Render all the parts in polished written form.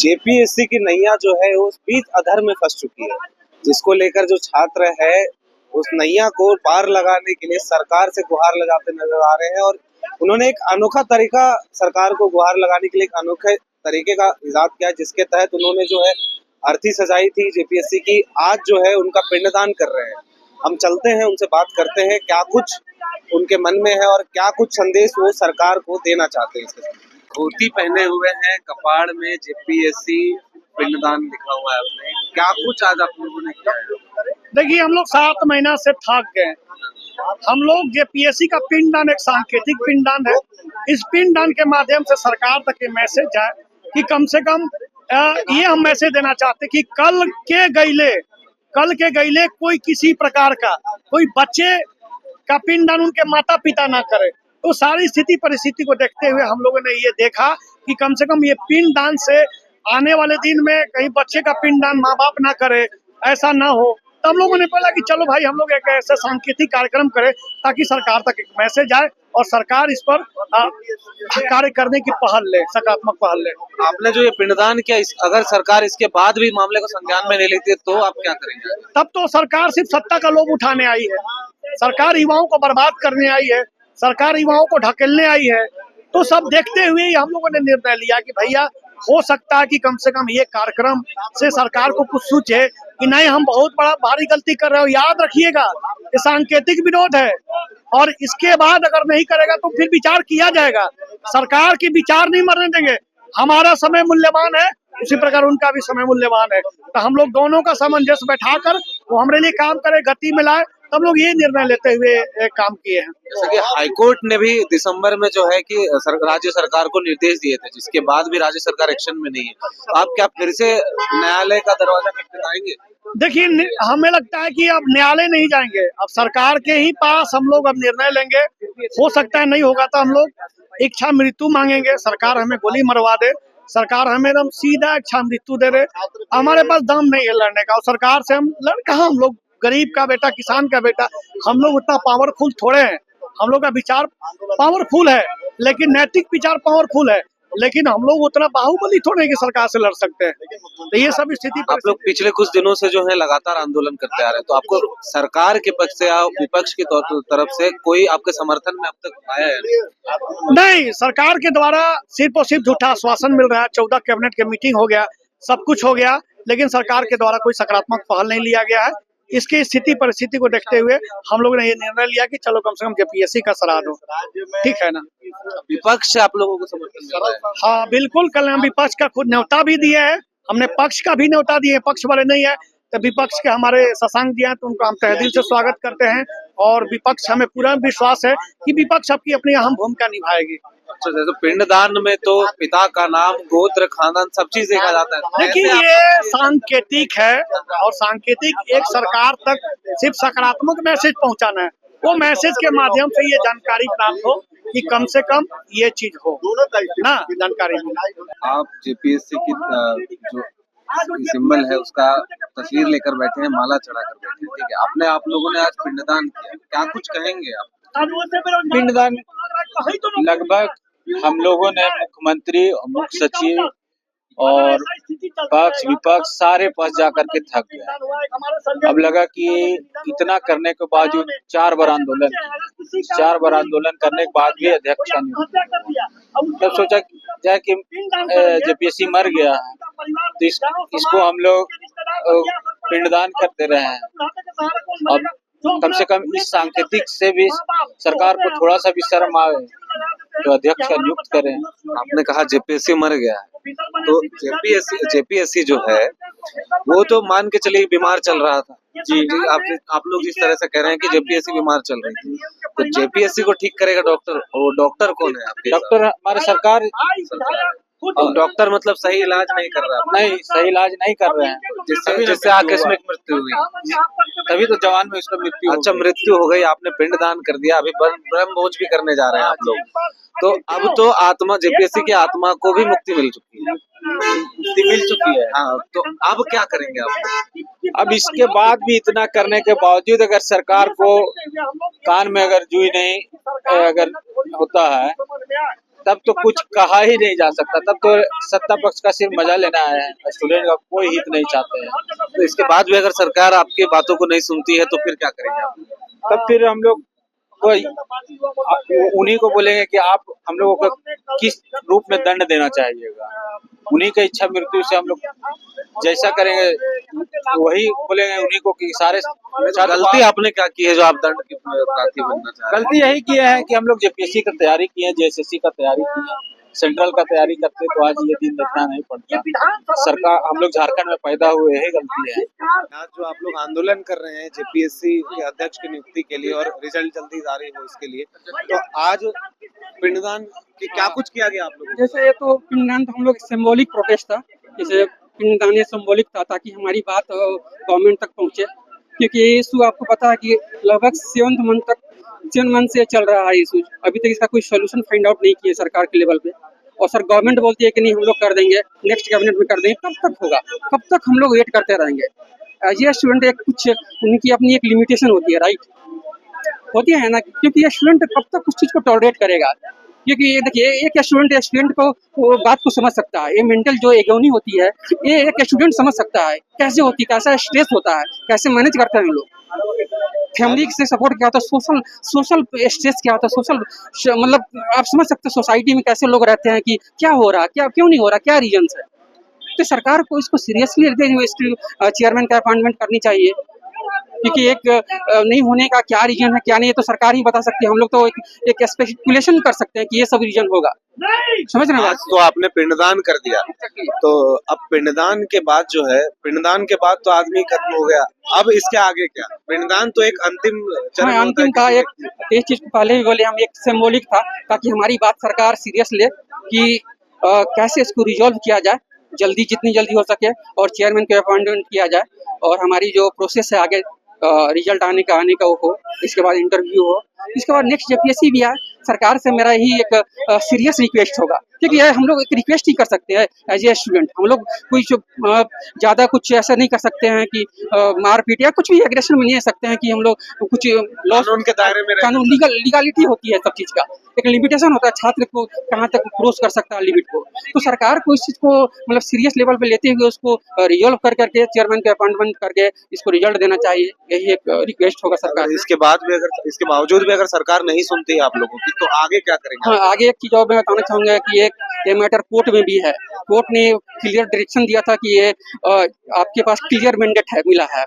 JPSC की नैया जो है उस बीच अधर में फंस चुकी है, जिसको लेकर जो छात्र है उस नैया को पार लगाने के लिए सरकार से गुहार लगाते नजर आ रहे हैं। और उन्होंने एक अनोखा तरीका सरकार को गुहार लगाने के लिए एक अनोखे तरीके का इजाद किया, जिसके तहत उन्होंने जो है अर्थी सजाई थी जेपीएससी की। आज जो है उनका पिंडदान कर रहे हैं। हम चलते हैं, उनसे बात करते हैं क्या कुछ उनके मन में है और क्या कुछ संदेश वो सरकार को देना चाहते हैं। धोती पहने हुए हैं, कपाड़ में जेपीएससी पिंडदान लिखा हुआ है अपने, क्या कुछ आज आप लोगों ने किया है? देखिए, हम लोग 7 महीना से थक गए। हम लोग जेपीएससी का पिंडदान एक सांकेतिक पिंडदान है। इस पिंडदान के माध्यम से सरकार तक ये मैसेज जाए कि कम से कम ये हम मैसेज देना चाहते कि कल के गईले कोई किसी प्रकार का कोई बच्चे का पिंडदान उनके माता पिता ना करे। तो सारी स्थिति परिस्थिति को देखते हुए हम लोगों ने ये देखा कि कम से कम ये पिंडदान से आने वाले दिन में कहीं बच्चे का पिंडदान माँ बाप ना करे, ऐसा ना हो। तो हम लोगों ने बोला कि चलो भाई, हम लोग एक ऐसा सांकेतिक कार्यक्रम करें ताकि सरकार तक एक मैसेज आए और सरकार इस पर कार्य करने की पहल ले, सकारात्मक पहल ले। आपने जो ये पिंडदान किया, अगर सरकार इसके बाद भी मामले को संज्ञान में नहीं लेती है तो आप क्या करेंगे? तब तो सरकार सिर्फ सत्ता का लोभ उठाने आई है। सरकार युवाओं को बर्बाद करने आई है, सरकार युवाओं को ढकेलने आई है। तो सब देखते हुए हम लोगों ने निर्णय लिया कि भैया, हो सकता है कि कम से कम ये कार्यक्रम से सरकार को कुछ सूझे कि नहीं, हम बहुत बड़ा भारी गलती कर रहे हो। याद रखिएगा, ये सांकेतिक विरोध है और इसके बाद अगर नहीं करेगा तो फिर विचार किया जाएगा। सरकार की विचार नहीं मरने देंगे। हमारा समय मूल्यवान है, उसी प्रकार उनका भी समय मूल्यवान है। तो हम लोग दोनों का सामंजस्य बैठाकर वो हमारे लिए काम करे, गति में लाए, तब लोग ये निर्णय लेते हुए काम किए हैं। जैसे कि हाईकोर्ट ने भी दिसंबर में जो है कि राज्य सरकार को निर्देश दिए थे, जिसके बाद भी राज्य सरकार एक्शन में नहीं है। आप क्या फिर से न्यायालय का दरवाजा खटखटाएंगे? देखिए, हमें लगता है कि अब न्यायालय नहीं जाएंगे, अब सरकार के ही पास हम लोग अब निर्णय लेंगे। हो सकता है नहीं होगा तो हम लोग इच्छा मृत्यु मांगेंगे। सरकार हमें गोली मरवा दे, सरकार हमें एकदम सीधा इच्छा मृत्यु दे रहे, हमारे पास दम नहीं है लड़ने का। और सरकार से हम लड़ कहाँ, हम लोग गरीब का बेटा, किसान का बेटा, हम लोग उतना पावरफुल थोड़े हैं। हम लोग का विचार पावरफुल है, लेकिन नैतिक विचार पावरफुल है, लेकिन हम लोग उतना बाहुबली थोड़े हैं कि सरकार से लड़ सकते हैं। तो ये सब स्थिति आप लोग पिछले कुछ दिनों से जो है लगातार आंदोलन करते आ रहे हैं, तो आपको सरकार के पक्ष से या विपक्ष की तरफ से कोई आपके समर्थन में अब तक आया है? नहीं, सरकार के द्वारा सिर्फ और सिर्फ झूठा आश्वासन मिल रहा है। 14 कैबिनेट की मीटिंग हो गया, सब कुछ हो गया, लेकिन सरकार के द्वारा कोई सकारात्मक पहल नहीं लिया गया है। इसकी स्थिति परिस्थिति को देखते हुए हम लोग ने ये निर्णय लिया कि चलो कम से कम जेपीएससी का श्राद्ध हो। ठीक है ना? विपक्ष से आप लोगों को समर्थन मिल रहा है? हाँ बिल्कुल, कल हम विपक्ष का खुद न्योता भी दिए है, हमने पक्ष का भी न्योता दिए, पक्ष वाले नहीं है तो विपक्ष के हमारे शशांक दिया, तो उनका हम तहे दिल से स्वागत करते हैं। और विपक्ष, हमें पूरा विश्वास है कि विपक्ष आपकी अपनी अहम भूमिका निभाएगी। अच्छा, जैसे पिंडदान में तो पिता का नाम, गोत्र, खानदान सब चीज देखा जाता है। देखिए, ये सांकेतिक है और सांकेतिक एक सरकार तक सिर्फ सकारात्मक मैसेज पहुंचाना है। वो मैसेज के माध्यम से ये जानकारी प्राप्त हो कि कम से कम ये चीज हो ना, जानकारी हो। आप जेपीएससी की जो सिंबल है उसका तस्वीर लेकर बैठे हैं, माला चढ़ाकर बैठे हैं, ठीक है। आपने आप लोगों ने आज पिंडदान किया, क्या कुछ कहेंगे आप? पिंडदान लगभग हम लोगों ने मुख्यमंत्री, मुख्य सचिव और पक्ष विपक्ष सारे पास जाकर के थक गए। अब लगा कि इतना करने के बावजूद 4 बार आंदोलन करने के बाद भी अध्यक्ष का नहीं। तब सोचा जाए कि जेपीएससी मर गया है तो इसको हम लोग पिंडदान करते रहे हैं। अब कम से कम इस सांकेतिक से भी सरकार को थोड़ा सा भी शर्म आए तो अध्यक्ष का नियुक्त करें। आपने कहा जेपीएससी मर गया है, तो जेपीएससी जो है वो तो मान के चलिए बीमार चल रहा था। जी, आप लोग जिस तरह से कह रहे हैं कि जेपीएससी बीमार चल रही थी, तो जेपीएससी को ठीक करेगा डॉक्टर, वो डॉक्टर कौन है आपके? डॉक्टर हमारे सरकार। डॉक्टर मतलब सही इलाज नहीं कर रहा? नहीं, सही इलाज नहीं कर रहे हैं, जिससे आकस्मिक मृत्यु हुई, तभी तो जवान में उसका मृत्यु। अच्छा, मृत्यु हो गई, आपने पिंडदान कर दिया, अभी ब्रह्मभोज भी करने जा रहे हैं आप लोग। तो अब तो आत्मा, जेपीएससी की आत्मा को भी मुक्ति मिल चुकी है। हाँ, तो अब क्या करेंगे आप? अब इसके बाद भी इतना करने के बावजूद अगर सरकार को कान में अगर जूई नहीं अगर होता है तब तो कुछ कहा ही नहीं जा सकता, तब तो सत्ता पक्ष का सिर्फ मजा लेना है, स्टूडेंट का कोई हित नहीं चाहते हैं। तो इसके बाद भी अगर सरकार आपकी बातों को नहीं सुनती है तो फिर क्या करेंगे आप? तब फिर हम लोग कोई उन्हीं को बोलेंगे कि आप हम लोगों को किस रूप में दंड देना चाहिएगा, उन्हीं की इच्छा मृत्यु से हम लोग जैसा करेंगे वही बोलेंगे उन्हीं को कि सारे गलती आपने क्या की है जो आप दंड की प्रार्थी बनना चाह रहे हैं? गलती यही किया है कि हम लोग जेपीएससी का तैयारी किए, जेएसएससी का तैयारी किए, सेंट्रल का तैयारी करते तो आज ये दिन देखना नहीं पड़ता। सरकार हम लोग झारखंड में पैदा हुए, यही गलती है। आज जो आप लोग आंदोलन कर रहे हैं जेपीएससी के अध्यक्ष की नियुक्ति के लिए और रिजल्ट जल्दी जारी हो इसके लिए, तो आज पिंडदान की क्या कुछ किया गया आप लोगों को? जैसे ये तो पिंडदान तो हम लोग सिंबॉलिक प्रोटेस्ट था, जैसे पिंडदान ये सिंबॉलिक था ताकि हमारी बात गवर्नमेंट तक पहुंचे, क्योंकि ये इशू आपको पता है कि लगभग 7 मंथ से चल रहा है इशू। अभी तक इसका कोई सोल्यूशन फाइंड आउट नहीं किया सरकार के लेवल पे, और सर गवर्नमेंट बोलती है कि नहीं हम लोग कर देंगे, नेक्स्ट कैबिनेट में कर देंगे। कब तक होगा, कब तक हम लोग वेट करते रहेंगे? एज ए स्टूडेंट एक कुछ उनकी अपनी एक लिमिटेशन होती है, राइट होती है ना, क्योंकि ये स्टूडेंट कब तक उस चीज़ को टॉलरेट करेगा? क्योंकि ये देखिए एक स्टूडेंट को वो बात को समझ सकता है, ये मेंटल जो एगोनी होती है ये एक स्टूडेंट समझ सकता है कैसे होती है, कैसा स्ट्रेस होता है, कैसे मैनेज करते हैं लोग, फैमिली से सपोर्ट क्या होता है, सोशल स्ट्रेस क्या होता है, सोशल मतलब आप समझ सकते हैं सोसाइटी में कैसे लोग रहते हैं कि क्या हो रहा है, क्या क्यों नहीं हो रहा, क्या रीजन है। तो सरकार को इसको सीरियसली लेते हुए इसकी चेयरमैन का अपॉइंटमेंट करनी चाहिए, क्योंकि एक नहीं होने का क्या रीजन है क्या नहीं है तो सरकार ही बता सकती है। हम लोग तो एक स्पेकुलेशन कर सकते हैं कि ये सब रीजन होगा, समझ रहे हैं? आज तो आपने पिंडदान कर दिया, तो अब पिंडदान के बाद जो है, पिंडदान के बाद तो आदमी खत्म हो गया, अब इसके आगे क्या? पिंडदान तो एक अंतिम चरण होता है अंतिम था, एक चीज पहले भी बोले हम, एक सिंबॉलिक था ताकि हमारी बात सरकार सीरियस ले कि कैसे इसको रिजॉल्व किया जाए जल्दी, जितनी जल्दी हो सके, और चेयरमैन का अपॉइंटमेंट किया जाए, और हमारी जो प्रोसेस है आगे रिजल्ट आने का वो हो, इसके बाद इंटरव्यू हो, इसके बाद नेक्स्ट जेपीएससी भी आए। सरकार से मेरा ही एक सीरियस रिक्वेस्ट होगा, क्योंकि हम लोग एक रिक्वेस्ट ही कर सकते हैं एज ए स्टूडेंट, हम लोग कोई ज़्यादा कुछ ऐसा नहीं कर सकते हैं कि मारपीट या कुछ भी एग्रेशन में नहीं आ सकते हैं कि हम लोग कुछ लॉस कानून के दायरे में कानून लीगलिटी होती है सब चीज़ का, एक लिमिटेशन होता है, छात्र को कहाँ तक क्रॉस कर सकता है लिमिट को। तो सरकार को इस चीज़ को मतलब सीरियस लेवल पे लेते हुए उसको रिजॉल्व करके चेयरमैन के अपॉइंटमेंट करके इसको रिजल्ट देना चाहिए, यही एक रिक्वेस्ट होगा सरकार। इसके बाद भी अगर, इसके बावजूद भी अगर सरकार नहीं सुनती है आप लोगों की, तो आगे क्या करेंगे? हाँ, आगे एक चीज और मैं बताना चाहूंगा कि ये मैटर कोर्ट में भी है। कोर्ट ने क्लियर डायरेक्शन दिया था कि ये आपके पास क्लियर मैंडेट है, मिला है,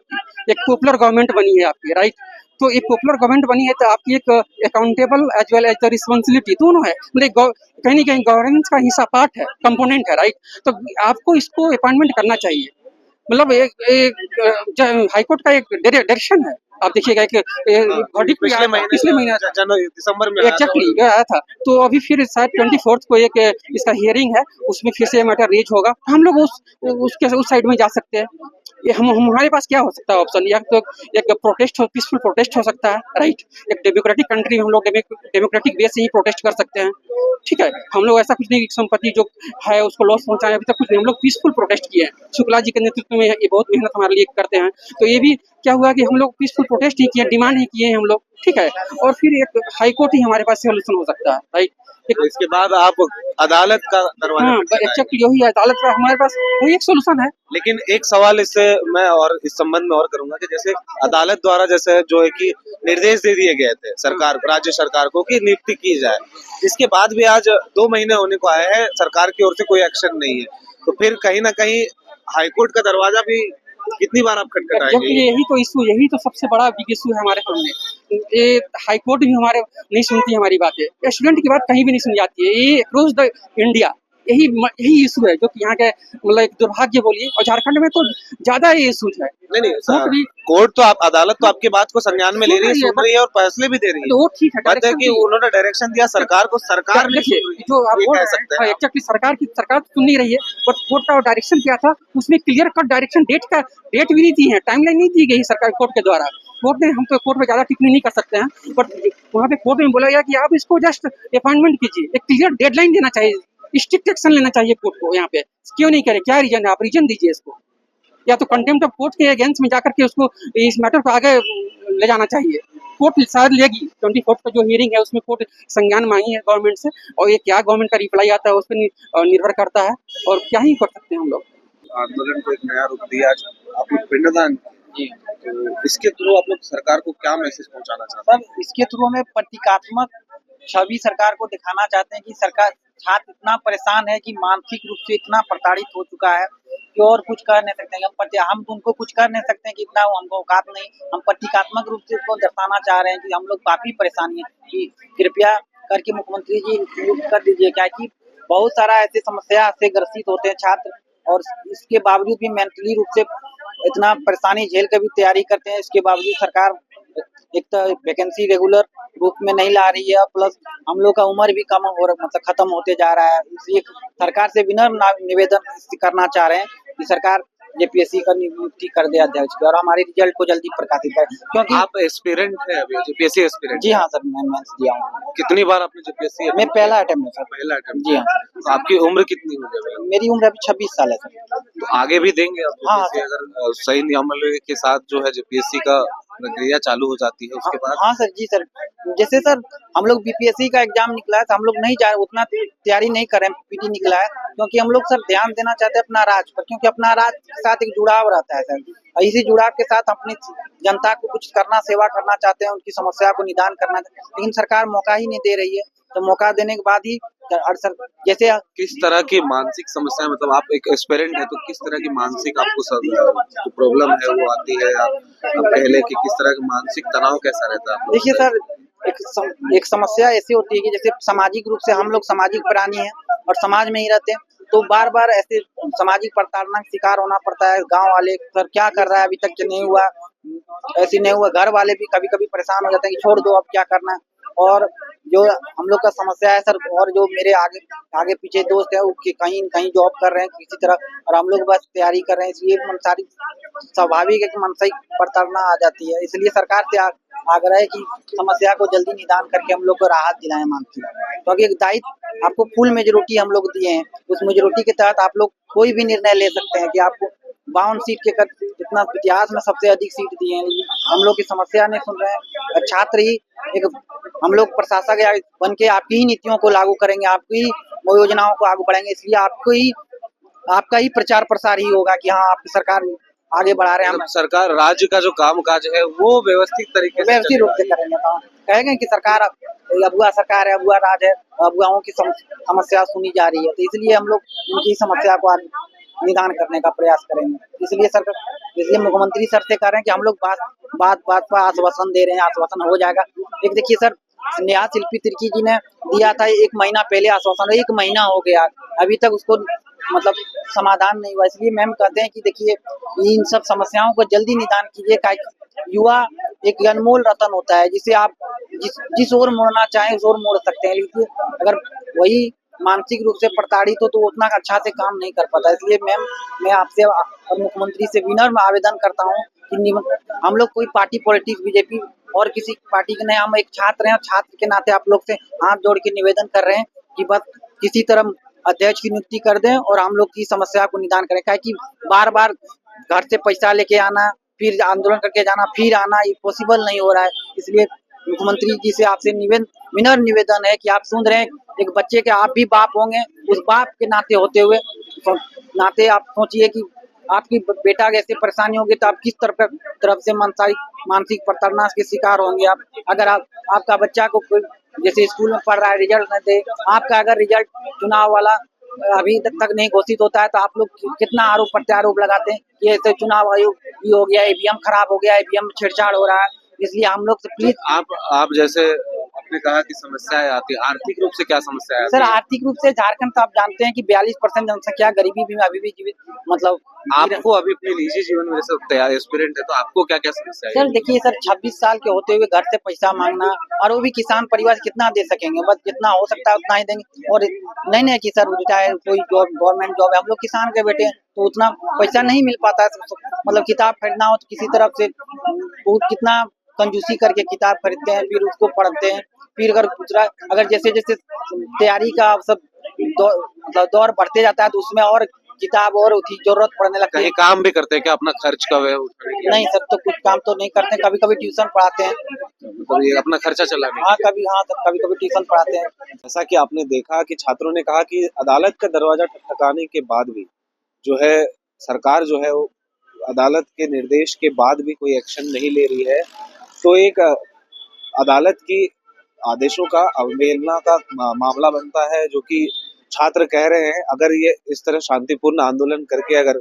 एक पॉपुलर गवर्नमेंट बनी है आपकी, राइट। तो एक पॉपुलर गवर्नमेंट बनी है तो आपकी एक accountable as well as the responsibility दोनों है, मतलब कहीं ना कहीं गवर्नेंस का हिस्सा पार्ट है, कंपोनेंट है, राइट। तो आपको इसको अपॉइंटमेंट करना चाहिए, मतलब एक हाईकोर्ट का एक डायरेक्शन है। आप देखिएगा एक पिछले महीने दिसंबर में एग्जैक्टली आया था, तो अभी फिर शायद 24 को एक इसका हियरिंग है, उसमें फिर से मैटर रेज होगा, हम लोग उस साइड में जा सकते हैं। ये हमारे पास क्या हो सकता है ऑप्शन, या तो एक प्रोटेस्ट हो, पीसफुल प्रोटेस्ट हो सकता है, राइट। एक डेमोक्रेटिक कंट्री में हम लोग डेमोक्रेटिक वे से ही प्रोटेस्ट कर सकते हैं, ठीक है। हम लोग ऐसा कुछ नहीं, संपत्ति जो है उसको लॉस पहुंचाए, अभी तक कुछ नहीं, हम लोग पीसफुल प्रोटेस्ट किए हैं। शुक्ला जी के नेतृत्व में ये बहुत मेहनत हमारे लिए करते हैं, तो ये भी क्या हुआ कि हम लोग पीसफुल प्रोटेस्ट ही किए, डिमांड ही किए हैं हम लोग, ठीक है। और फिर एक हाई कोर्ट ही हमारे पास सोल्यूशन हो सकता है, राइट। इसके बाद आप अदालत का दरवाजा एक्चुअली यही अदालत का हमारे पास वही एक सोल्यूशन है। लेकिन एक सवाल इससे मैं और इस संबंध में और करूंगा कि जैसे अदालत द्वारा जैसे जो है कि निर्देश दे दिए गए थे सरकार, राज्य सरकार को कि नियुक्ति की जाए, इसके बाद भी आज 2 महीने होने को आए हैं, सरकार की ओर से कोई एक्शन नहीं है, तो फिर कहीं ना कहीं हाईकोर्ट का दरवाजा भी कितनी बार आप खटखटाएंगे? यही तो सबसे बड़ा बिग इशू है हमारे सामने। ये हाईकोर्ट भी हमारे नहीं सुनती हमारी बातें, स्टूडेंट की बात कहीं भी नहीं सुनी जाती है, ये अक्रॉस द इंडिया यही इशू है जो कि यहाँ के मतलब एक दुर्भाग्य बोलिए, और झारखंड में तो ज्यादा ये इशू है। नहीं, कोर्ट तो अदालत तो आपकी बात को संज्ञान में ले रही है, सुन रही है और फैसले भी दे रही है, तो वो ठीक है, बात है कि उन्होंने डायरेक्शन दिया सरकार को, सरकार नहीं सुन रही, जो आप बोल सकते हैं एक्चुअली सरकार सुन नहीं रही है, बट कोर्ट का डायरेक्शन क्या था उसमें क्लियर कट डायरेक्शन, डेट भी नहीं दी है, टाइमलाइन नहीं दी गई सरकार कोर्ट के द्वारा। कोर्ट ने, हम तो कोर्ट में ज्यादा टिप्पणी नहीं कर सकते हैं, बट वहाँ पे कोर्ट में बोला गया कि आप इसको जस्ट अपॉइंटमेंट कीजिए, एक क्लियर डेडलाइन देना चाहिए, स्ट्रिक्ट एक्शन लेना चाहिए कोर्ट को। यहाँ पे क्यों नहीं करे, क्या रीजन है, आप रीजन दीजिए इसको, या तो कंटेम्प्ट ऑफ कोर्ट के अगेंस्ट में जाकर के उसको इस मैटर को आगे ले जाना चाहिए। कोर्ट शायद लेगी 24 का जो हियरिंग है उसमें कोर्ट संज्ञान मांगी है गवर्नमेंट से, और ये क्या गवर्नमेंट का रिप्लाई आता है उस पर निर्भर करता है, और क्या ही कर सकते हैं हम लोग। आंदोलन को एक नया रूप दिया, आज आप लोग पिंडदान किए। तो इसके थ्रू आप लोग सरकार को क्या मैसेज पहुंचाना चाहते हैं? सर इसके थ्रू हमें प्रतीकात्मक छवि सरकार को दिखाना चाहते हैं कि सरकार छात्र इतना परेशान है कि मानसिक रूप से इतना प्रताड़ित हो चुका है कि और कुछ कर नहीं सकते हैं। हम तो उनको कुछ कर नहीं सकते हैं कि इतना हमको औकात नहीं। हम प्रतीकात्मक रूप से उसको दर्शाना चाह रहे हैं कि हम लोग काफी परेशानी है, कि कृपया करके मुख्यमंत्री जी नियुक्त कर दीजिए, क्या कि बहुत सारा ऐसी समस्या से ग्रसित होते हैं छात्र, और इसके बावजूद भी मेंटली रूप से इतना परेशानी झेल कर भी तैयारी करते हैं। इसके बावजूद सरकार एक तो वैकेंसी रेगुलर रूप में नहीं ला रही है, प्लस हम लोग का उम्र भी कम हो रहा, मतलब खत्म होते जा रहा है। इसलिए सरकार से विनम्र निवेदन करना चाह रहे हैं कि सरकार जेपीएससी का नियुक्ति कर दे अध्यक्ष की, और हमारे रिजल्ट को जल्दी प्रकाशित करे, क्योंकि आप एस्पिरेंट है अभी, जेपीएससी एस्पिरेंट? जी हाँ सर, मैं मेंस दिया हूँ। कितनी बार आपने जेपीएससी? मैं पहला अटेम्प्ट है सर। पहला अटेम्प्ट? जी हाँ। तो आपकी उम्र कितनी हो गई? मेरी उम्र अभी 26 साल है सर। तो आगे भी देंगे आप हाँ, जेपीएससी अगर सही नियमावली के साथ जो है जेपीएससी का प्रक्रिया चालू हो जाती है उसके बाद? हाँ सर, जी सर। जैसे सर हम लोग बीपीएससी का एग्जाम निकला है तो हम लोग नहीं जा रहे, उतना तैयारी नहीं कर रहे हैं, पीटी निकला है, क्योंकि हम लोग सर ध्यान देना चाहते हैं अपना राज्य पर, क्योंकि अपना राज्य के साथ एक जुड़ाव रहता है सर। इसी जुड़ाव के साथ अपनी जनता को कुछ करना, सेवा करना चाहते हैं, उनकी समस्या को निदान करना, लेकिन सरकार मौका ही नहीं दे रही है। तो मौका देने के बाद ही सर जैसे किस तरह की मानसिक समस्या, मतलब आप एक एस्पिरेंट है तो किस तरह की मानसिक आपको सब जो प्रॉब्लम है वो आती है? आप पहले कि किस तरह का मानसिक तनाव कैसा रहता है? देखिए सर, एक समस्या ऐसी होती है कि जैसे सामाजिक रूप से हम लोग सामाजिक प्राणी हैं और समाज में ही रहते हैं, तो बार बार ऐसे सामाजिक प्रताड़ना का शिकार होना पड़ता है। गांव वाले सर क्या कर रहा है, अभी तक के नहीं हुआ, ऐसे नहीं हुआ, घर वाले भी कभी कभी परेशान हो जाते हैं कि छोड़ दो, अब क्या करना है। और जो हम लोग का समस्या है सर, और जो मेरे आगे पीछे दोस्त है वो कहीं कहीं जॉब कर रहे हैं किसी तरह, और हम लोग बस तैयारी कर रहे हैं, इसलिए सारी स्वाभाविक है कि मानसिक प्रताड़ना आ जाती है। इसलिए सरकार से आग्रह है कि समस्या को जल्दी निदान करके हम लोग को राहत दिलाएं मानसिक, क्योंकि एक दायित्व आपको फुल मेजोरिटी हम लोग दिए हैं, उस मेजोरिटी के तहत आप लोग कोई भी निर्णय ले सकते हैं कि आपको 52 सीट के इतना इतिहास में सबसे अधिक सीट दिए हैं, लेकिन हम लोग की समस्या नहीं सुन रहे हैं। छात्र ही एक हम लोग प्रशासक बन के आपकी ही नीतियों को लागू करेंगे, आपकी ही योजनाओं को आगे बढ़ाएंगे, इसलिए आपका ही प्रचार प्रसार ही होगा कि हाँ आपकी सरकार आगे बढ़ा रहे हैं। हम सरकार राज्य का जो काम काज है वो व्यवस्थित तरीके से व्यवस्थित रूप से करेंगे, कहेंगे कि सरकार अबुआ सरकार है, अबुआ राज है, अबुआओं की समस्या सुनी जा रही है, तो इसलिए हम लोग उनकी समस्या को निदान करने का प्रयास करेंगे। इसलिए मुख्यमंत्री सर से कह रहे हैं कि हम लोग बात पर आश्वासन दे रहे हैं, आश्वासन हो जाएगा। एक देखिए सर, नेहा शिल्पी तिर्की जी ने दिया था 1 महीना पहले आश्वासन, 1 महीना हो गया, अभी तक उसको मतलब समाधान नहीं हुआ। इसलिए मैम कहते हैं कि देखिए इन सब समस्याओं को जल्दी निदान कीजिए, युवा एक अनमोल रतन होता है, जिसे आप जिस ओर मोड़ना चाहें उस ओर मोड़ सकते हैं, लेकिन अगर वही मानसिक रूप से प्रताड़ित हो तो उतना अच्छा से काम नहीं कर पाता। इसलिए मैम मैं आपसे और मुख्यमंत्री से विनम्र आवेदन करता हूँ कि हम लोग कोई पार्टी पॉलिटिक्स बीजेपी और किसी पार्टी के नहीं, हम एक छात्र हैं, और छात्र के नाते आप लोग से हाथ जोड़ के निवेदन कर रहे हैं कि बस किसी तरह अध्यक्ष की नियुक्ति कर दें और हम लोग की समस्या को निदान करें। क्या कि बार बार घर से पैसा लेके आना, फिर आंदोलन करके जाना, फिर आना, ये पॉसिबल नहीं हो रहा है। इसलिए मुख्यमंत्री जी से आपसे विनम्र निवेदन है कि आप सुन रहे हैं, एक बच्चे के आप भी बाप होंगे, उस बाप के नाते होते हुए आप सोचिए कि आपकी बेटा कैसे परेशानी होगी, तो आप किस तरफ से मानसिक प्रताड़ना के शिकार होंगे। आप अगर आपका बच्चा को कोई जैसे स्कूल में पढ़ रहा है, रिजल्ट न दे, आपका अगर रिजल्ट चुनाव वाला अभी तक नहीं घोषित होता है, तो आप लोग कितना आरोप प्रत्यारोप लगाते हैं कि ऐसे चुनाव आयोग ये हो गया, ईवीएम खराब हो गया, ईवीएम में छेड़छाड़ हो रहा है। इसलिए हम लोग से प्लीज आप जैसे आपने कहा कि समस्याएं आती है, आर्थिक रूप से क्या समस्या है? सर आर्थिक रूप से झारखंड तो आप जानते हैं कि 42% जनसंख्या गरीबी भी अभी भी जीवित, मतलब आपको अभी अपने निजी जीवन में जैसे तैयार एस्पिरेंट है, तो आपको क्या क्या समस्या है? सर देखिए सर, 26 साल के होते हुए घर से पैसा मांगना, और वो भी किसान परिवार से कितना दे सकेंगे, बस जितना हो सकता है उतना ही देंगे। और नहीं कि सर रिटायर कोई जॉब, गवर्नमेंट जॉब है, हम लोग किसान के बेटे हैं, तो उतना पैसा नहीं मिल पाता है। मतलब किताब खरीदना हो तो किसी तरफ से कितना कंजूसी करके किताब खरीदते हैं, फिर उसको पढ़ते हैं, फिर अगर जैसे तैयारी का सब दौर बढ़ते जाता है तो उसमें और किताब और होती जरूरत पड़ने लगती कहीं है। काम भी करते हैं क्या अपना खर्च का वह उठाने के लिए? नहीं सर, तो कुछ काम तो नहीं करते, कभी कभी ट्यूशन पढ़ाते हैं। मतलब ये अपना खर्चा चलाने हाँ के लिए। कभी, हाँ सर कभी कभी ट्यूशन पढ़ाते हैं। जैसा कि आपने देखा कि छात्रों ने कहा कि अदालत का दरवाजा खटखटाने के बाद भी जो है सरकार जो है वो अदालत के निर्देश के बाद भी कोई एक्शन नहीं ले रही है, तो एक अदालत की आदेशों का अवहेलना का मामला बनता है, जो कि छात्र कह रहे हैं अगर ये इस तरह शांतिपूर्ण आंदोलन करके अगर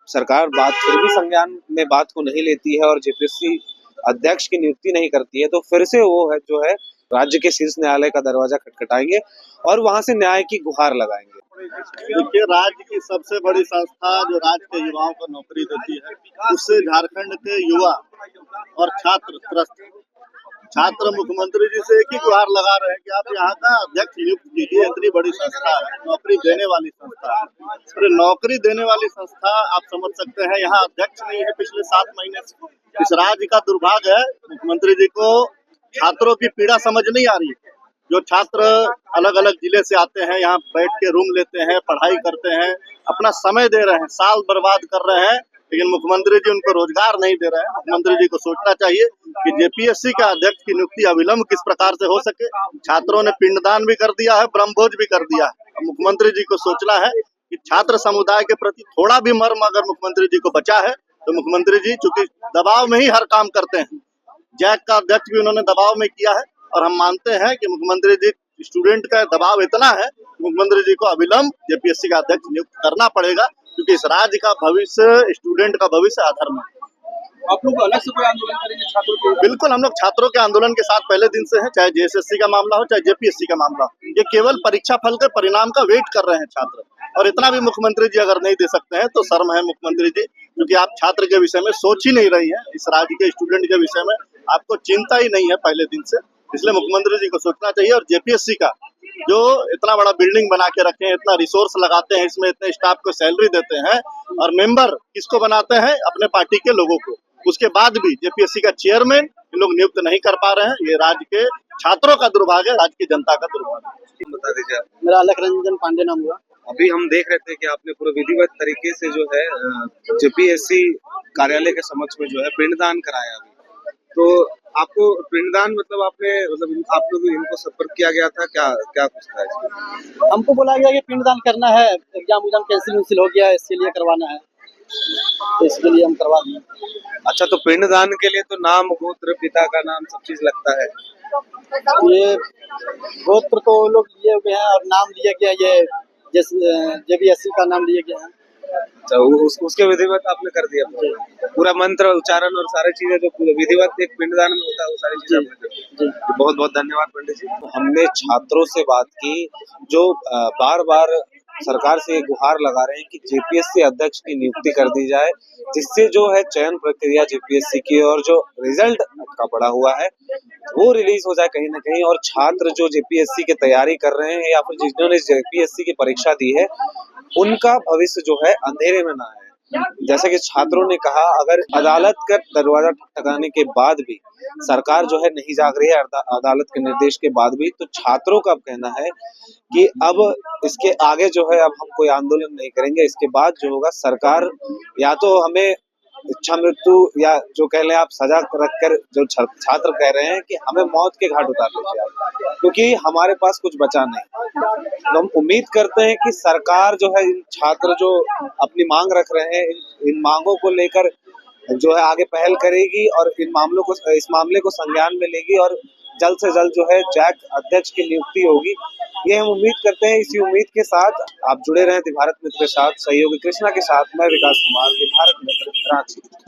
सरकार बात फिर भी संज्ञान में बात को नहीं लेती है और जेपीएससी अध्यक्ष की नियुक्ति नहीं करती है, तो फिर से वो है जो है राज्य के शीर्ष न्यायालय का दरवाजा खटखटाएंगे और वहां से न्याय की गुहार लगाएंगे। देखिए, राज्य की सबसे बड़ी संस्था जो राज्य के युवाओं को नौकरी देती है, उससे झारखंड के युवा और छात्र त्रस्त। छात्र मुख्यमंत्री जी से एक ही गुहार लगा रहे हैं कि आप यहाँ का अध्यक्ष नियुक्त कीजिए। इतनी बड़ी संस्था है, नौकरी देने वाली संस्था है। और नौकरी देने वाली संस्था आप समझ सकते हैं, यहाँ अध्यक्ष नहीं है पिछले 7 महीने से। इस राज्य का दुर्भाग्य है, मुख्यमंत्री जी को छात्रों की पीड़ा समझ नहीं आ रही है। जो छात्र अलग अलग जिले से आते हैं, यहाँ बैठ के रूम लेते हैं, पढ़ाई करते हैं, अपना समय दे रहे हैं, साल बर्बाद कर रहे हैं, लेकिन मुख्यमंत्री जी उनको रोजगार नहीं दे रहे हैं। मुख्यमंत्री जी को सोचना चाहिए कि जेपीएससी का अध्यक्ष की नियुक्ति अविलंब किस प्रकार से हो सके। छात्रों ने पिंडदान भी कर दिया है, ब्रह्मभोज भी कर दिया है। मुख्यमंत्री जी को सोचना है कि छात्र समुदाय के प्रति थोड़ा भी मर्म अगर मुख्यमंत्री जी को बचा है, तो मुख्यमंत्री जी चूंकि दबाव में ही हर काम करते हैं, जैक का अध्यक्ष भी उन्होंने दबाव में किया है, और हम मानते हैं कि मुख्यमंत्री जी स्टूडेंट का दबाव इतना है, मुख्यमंत्री जी को अविलंब जेपीएससी का अध्यक्ष नियुक्त करना पड़ेगा, क्योंकि इस राज्य का भविष्य, स्टूडेंट का भविष्य अधर में। आप लोग अलग से कोई आंदोलन करेंगे छात्रों के? बिल्कुल, हम लोग छात्रों के आंदोलन के साथ पहले दिन से हैं, चाहे जेएसएससी का मामला हो, चाहे जेपीएससी का मामला हो। ये केवल परीक्षा फल के परिणाम का वेट कर रहे हैं छात्र, और इतना भी मुख्यमंत्री जी अगर नहीं दे सकते हैं तो शर्म है मुख्यमंत्री जी, क्योंकि आप छात्र के विषय में सोच ही नहीं रही है। इस राज्य के स्टूडेंट के विषय में आपको चिंता ही नहीं है पहले दिन से, इसलिए मुख्यमंत्री जी को सोचना चाहिए। और जेपीएससी का जो इतना बड़ा बिल्डिंग बना के रखे हैं, इतना रिसोर्स लगाते हैं, इसमें इतने स्टाफ को सैलरी देते हैं, और मेंबर किसको बनाते हैं? अपने पार्टी के लोगों को। उसके बाद भी जेपीएससी का चेयरमैन इन लोग नियुक्त नहीं कर पा रहे हैं। ये राज्य के छात्रों का दुर्भाग्य है, राज्य की जनता का दुर्भाग्य है। बता दीजिए आप। मेरा अलख रंजन पांडे नाम हुआ। अभी हम देख रहे थे कि आपने पूरे विधिवत तरीके से जो है जेपीएससी कार्यालय के समक्ष में जो है पिंडदान कराया। अभी तो आपको पिंडदान मतलब आप लोग इनको संपर्क किया गया था, क्या कुछ था इसमें? हमको बोला गया कि पिंडदान करना है, एग्जाम कैंसिल हो गया, इसके लिए करवाना है, तो इसके लिए हम करवा दिए। अच्छा, तो पिंडदान के लिए तो नाम, गोत्र, पिता का नाम सब चीज लगता है। ये गोत्र तो लोग लिए हुए हैं और नाम दिया गया, ये जैसे जेपीएससी का नाम दिया गया है। तो उसके विधिवत आपने कर दिया, पूरा मंत्र उच्चारण और सारी चीजें जो विधिवत एक पिंडदान में होता है वो सारी चीजें आपने कर दी। बहुत बहुत धन्यवाद पंडित जी। हमने छात्रों से बात की जो बार बार सरकार से गुहार लगा रहे हैं कि जेपीएससी अध्यक्ष की नियुक्ति कर दी जाए, जिससे जो है चयन प्रक्रिया जेपीएससी की और जो रिजल्ट का पड़ा हुआ है वो रिलीज हो जाए कहीं ना कहीं, और छात्र जो जेपीएससी की तैयारी कर रहे हैं या फिर जिन्होंने जेपीएससी की परीक्षा दी है उनका भविष्य जो है अंधेरे में ना है। जैसे कि छात्रों ने कहा, अगर अदालत का दरवाजा खटखटाने के बाद भी सरकार जो है नहीं जाग रही है, अदालत के निर्देश के बाद भी, तो छात्रों का कहना है कि अब इसके आगे जो है अब हम कोई आंदोलन नहीं करेंगे। इसके बाद जो होगा, सरकार या तो हमें इच्छा मृत्यु या जो कह लें आप सजा रखकर, जो छात्र कह रहे हैं कि हमें मौत के घाट उतार दीजिए आप, क्योंकि हमारे पास कुछ बचा नहीं। तो हम उम्मीद करते हैं कि सरकार जो है इन छात्र जो अपनी मांग रख रहे हैं, इन मांगों को लेकर जो है आगे पहल करेगी और इस मामले को संज्ञान में लेगी और जल्द से जल्द जो है जैक अध्यक्ष की नियुक्ति होगी, ये हम उम्मीद करते हैं। इसी उम्मीद के साथ आप जुड़े रहें भारत मित्र के साथ, सहयोगी कृष्णा के साथ। मैं विकास कुमार, भारत मित्र, रांची।